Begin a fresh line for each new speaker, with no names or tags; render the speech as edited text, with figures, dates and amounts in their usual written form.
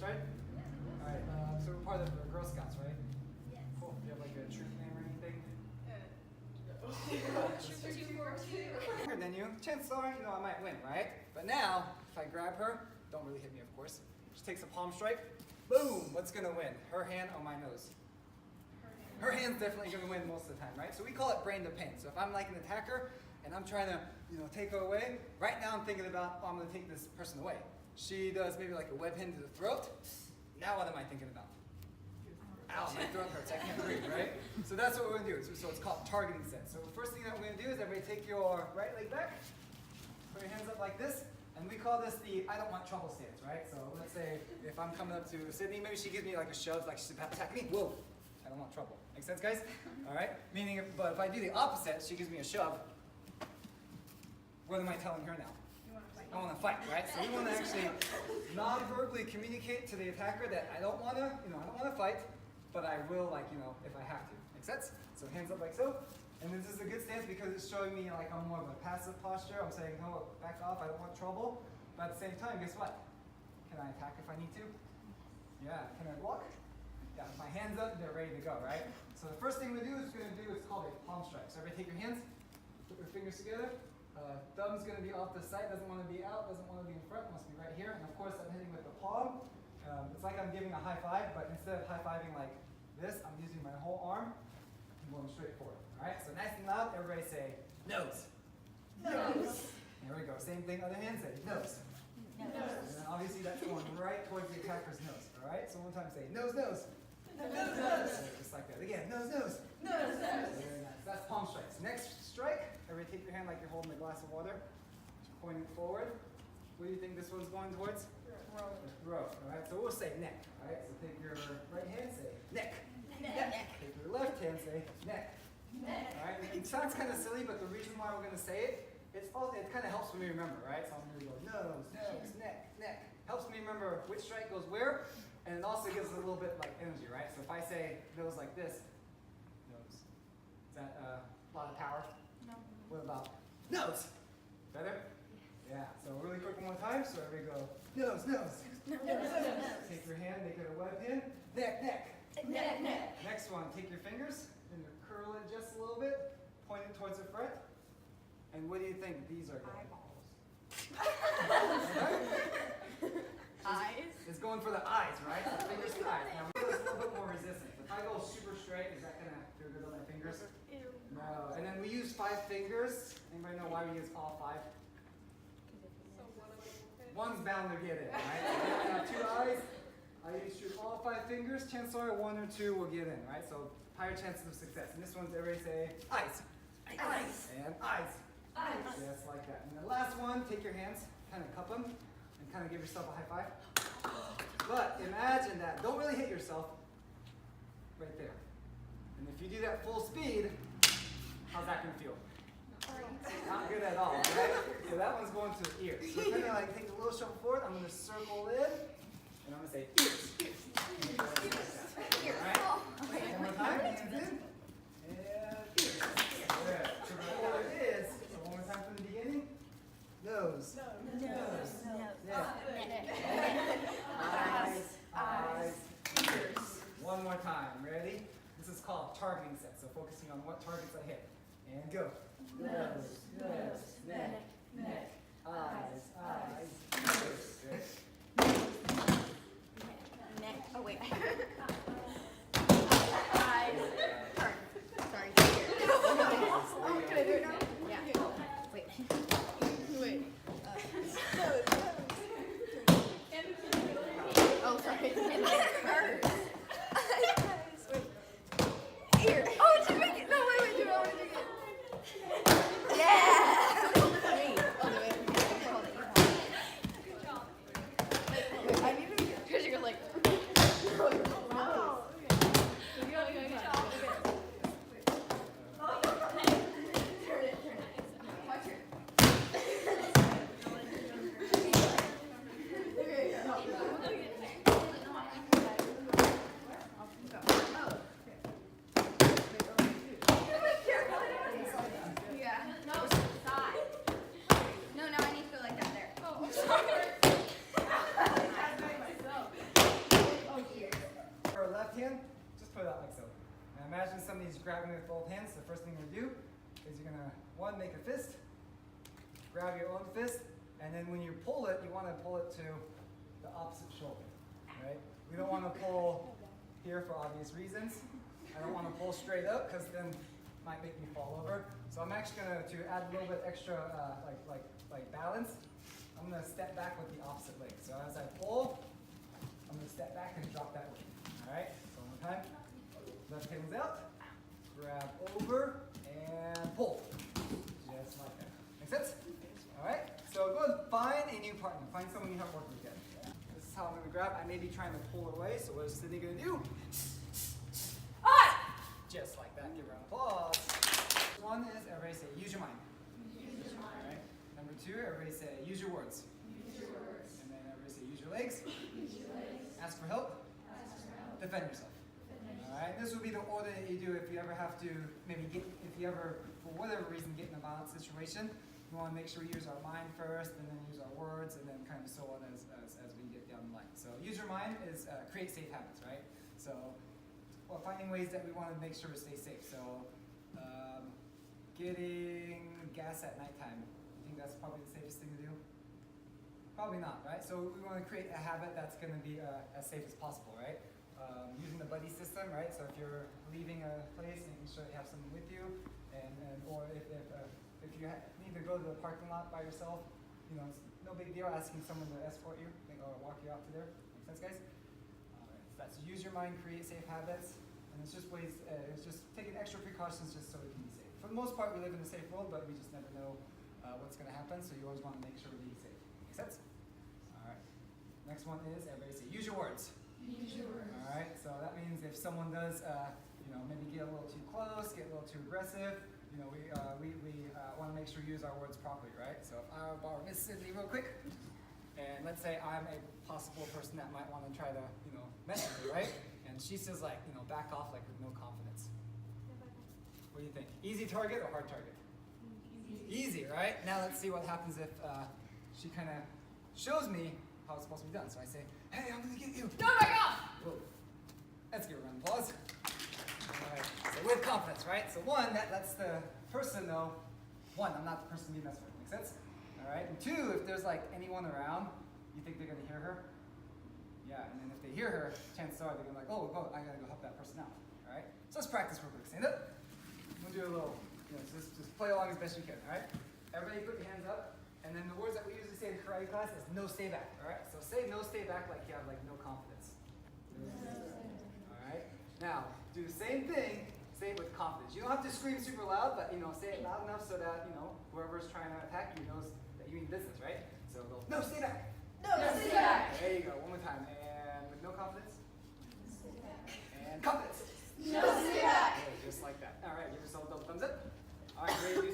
right? All right, so we're part of the Girl Scouts, right?
Yes.
Cool. Do you have like a troop name or anything?
Troop 242.
Younger than you, chances are, I might win, right? But now, if I grab her, don't really hit me, of course. She takes a palm strike. Boom! What's gonna win? Her hand or my nose? Her hand's definitely gonna win most of the time, right? So we call it brain to pain. So if I'm like an attacker and I'm trying to, take her away, right now I'm thinking about, I'm gonna take this person away. She does maybe like a web hand to the throat. Now what am I thinking about? Ow, my throat hurts, I can't breathe, right? So that's what we're gonna do. So it's called targeting set. So the first thing that we're gonna do is everybody take your right leg back, put your hands up like this, and we call this the I don't want trouble stance, right? So let's say if I'm coming up to Sydney, maybe she gives me like a shove, like she's about to attack me. Whoa, I don't want trouble. Make sense, guys? All right? Meaning, but if I do the opposite, she gives me a shove, what am I telling her now? I want to fight, right? So we want to actually non-verbally communicate to the attacker that I don't want to, I don't want to fight, but I will, if I have to. Make sense? So hands up like so. And this is a good stance because it's showing me like I'm more of a passive posture. I'm saying, no, back off, I don't want trouble. But at the same time, guess what? Can I attack if I need to? Yeah. Can I block? Yeah. My hands up, they're ready to go, right? So the first thing we do is it's called a palm strike. So everybody take your hands, put your fingers together. Thumb's going to be off the side, doesn't want to be out, doesn't want to be in front, wants to be right here. And of course, I'm hitting with the palm. It's like I'm giving a high five, but instead of high fiving like this, I'm using my whole arm and going straight forward. All right, so nice and loud, everybody say nose.
Nose.
There we go. Same thing, other hand, say nose.
Nose.
And then obviously that's going right towards the attacker's nose. All right, so one time say nose, nose.
Nose, nose.
Just like that. Again, nose, nose.
Nose, nose.
Very nice. That's palm strikes. Next strike, everybody take your hand like you're holding a glass of water, pointing forward. What do you think this one's going towards? Throat. All right, so we'll say neck. All right, so take your right hand, say neck.
Neck.
Take your left hand, say neck.
Neck.
All right, it sounds kind of silly, but the reason why we're going to say it, it kind of helps me remember, right? So I'm going to go nose, nose, neck, neck. Helps me remember which strike goes where, and it also gives a little bit like energy, right? So if I say nose like this, nose, is that a lot of power?
No.
What about nose? Better? Yeah, so really quick one more time, so everybody go nose, nose.
Nose.
Take your hand, make it a web hand, neck, neck.
Neck. Neck.
Next one, take your fingers and curl it just a little bit, point it towards the front. And what do you think these are going?
Eyes.
It's going for the eyes, right? So fingers to eyes. Now, it's a little bit more resistance. If I go super straight, is that going to feel good on my fingers?
Ew.
No. And then we use 5 fingers. Anybody know why we use all 5? One's bound to get it, right? So if I have 2 eyes, I shoot all 5 fingers. Chances are 1 or 2 will get in, right? So higher chances of success. And this one's everybody say eyes.
Eyes.
And eyes.
Eyes.
Just like that. And the last one, take your hands, kind of cup them, and kind of give yourself a high five. But imagine that. Don't really hit yourself. Right there. And if you do that full speed, how's that going to feel? Not good at all, right? So that one's going to the ear. So I'm going to take a little shove forward. I'm going to circle in, and I'm going to say ears. All right? One more time. Hands in. And ears. Good. So the order is, so one more time from the beginning. Nose.
Nose.
Neck. Eyes. Ears. One more time. Ready? This is called targeting set. So focusing on what targets I hit. And go. Nose, neck, eyes, ears. Good.
Neck. Oh wait. Eyes. Sorry. Can I do it now? Yeah. Wait. Oh, sorry. And then hurts. Ear. Oh, to make it. No, wait. Do I want to do it? Yeah.
imagine somebody's grabbing with both hands. The first thing you're going to do is you're going to, one, make a fist, grab your own fist, and then when you pull it, you want to pull it to the opposite shoulder, right? We don't want to pull here for obvious reasons. I don't want to pull straight up because then it might make me fall over. So I'm actually going to add a little bit extra like balance. I'm going to step back with the opposite leg. So as I pull, I'm going to step back and drop that leg. All right, so one more time. Left hand's out, grab over, and pull. Just like that. Make sense? All right, so go and find a new partner. Find someone you have worked with yet. This is how I'm going to grab. I may be trying to pull away, so what is Sydney going to do? Just like that. Give her an applause. One is everybody say, use your mind. Use your mind. All right. Number two, everybody say, use your words. Use your words. And then everybody say, use your legs. Use your legs. Ask for help. Ask for help. Defend yourself. Alright, this will be the order that you do if you ever have to, if you ever, for whatever reason, get in a violent situation. We want to make sure we use our mind first, and then use our words, and then kind of so on as we get down the line. So use your mind is create safe habits, right? So finding ways that we want to make sure we stay safe. So getting gas at nighttime. You think that's probably the safest thing to do? Probably not, right? So we want to create a habit that's going to be as safe as possible, right? Using the buddy system, right? So if you're leaving a place, making sure you have someone with you, or if you need to go to the parking lot by yourself, you know, it's no big deal asking someone to escort you or walk you out to there. Make sense, guys? All right. So that's use your mind, create safe habits, and it's just ways. It's just taking extra precautions just so we can be safe. For the most part, we live in a safe world, but we just never know what's going to happen. So you always want to make sure we're being safe. Make sense? All right. Next one is everybody say use your words. All right, so that means if someone does, maybe get a little too close, get a little too aggressive, we want to make sure we use our words properly, right? So if I borrow Miss Sydney real quick, and let's say I'm a possible person that might want to try to, mess with me, right? And she says back off with no confidence. What do you think? Easy target or hard target? Easy, right? Now let's see what happens if she kind of shows me how it's supposed to be done. So I say, hey, I'm going to get you.
Don't back off!
Whoa. Let's give a round of applause. All right. So with confidence, right? So one, that lets the person know, one, I'm not the person you mess with. Make sense? All right. And two, if there's anyone around, you think they're going to hear her? Yeah. And then if they hear her, chances are they're going to be like, oh, I got to go help that person out. All right. So let's practice real quick. Stand up. We'll do a little, just play along as best you can. All right. Everybody put your hands up. And then the words that we usually say in karate class is no, stay back. All right. So say no, stay back like you have no confidence. All right. Now do the same thing. Say it with confidence. You don't have to scream super loud, but say it loud enough so that whoever's trying to attack you knows that you mean business, right? So go, no, stay back.
No, stay back.
There you go. One more time. And with no confidence. And confidence.
No, stay back.
Okay, just like that. All right. Give yourself a double thumbs up. All right. Ready to do